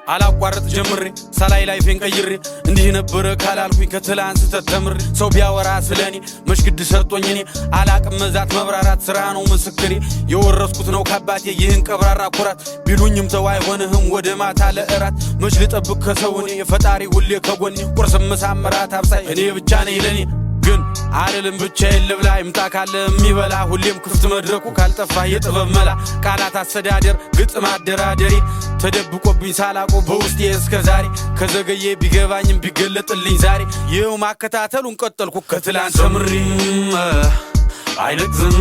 አላቋርጥ ጀምሬ ሳላይ ላይፌን ቀይሬ እንዲህ ነበር ካላልኩኝ ከትላንት ተተምሬ ሰው ቢያወራ ስለኔ መሽግድ ሰጥቶኝ እኔ አላቅም መዛት መብራራት ስራ ነው ምስክሬ የወረስኩት ነው ከአባቴ ይህን ቀብራራ ኩራት ቢሉኝም ተው አይሆንህም ወደ ማታ ለእራት መች ልጠብቅ ከሰው እኔ የፈጣሪ ሁሌ ከጎኔ ቁርስ ምሳም ራት አብሳይ እኔ ብቻ ነኝ ለኔ ግን አይደለም ብቻዬን ልብላ ይምጣ ካለ የሚበላ ሁሌም ክፍት መድረኩ ካልጠፋ የጥበብ መላ ቃላት አስተዳደር ግጥም አደራደሪ ተደብቆብኝ ሳላቆ በውስጤ እስከዛሬ ከዘገየ ቢገባኝም ቢገለጥልኝ ዛሬ ይኸው ማከታተሉን ቀጠልኩ ከትላንት ተምሬ አይለቅዝም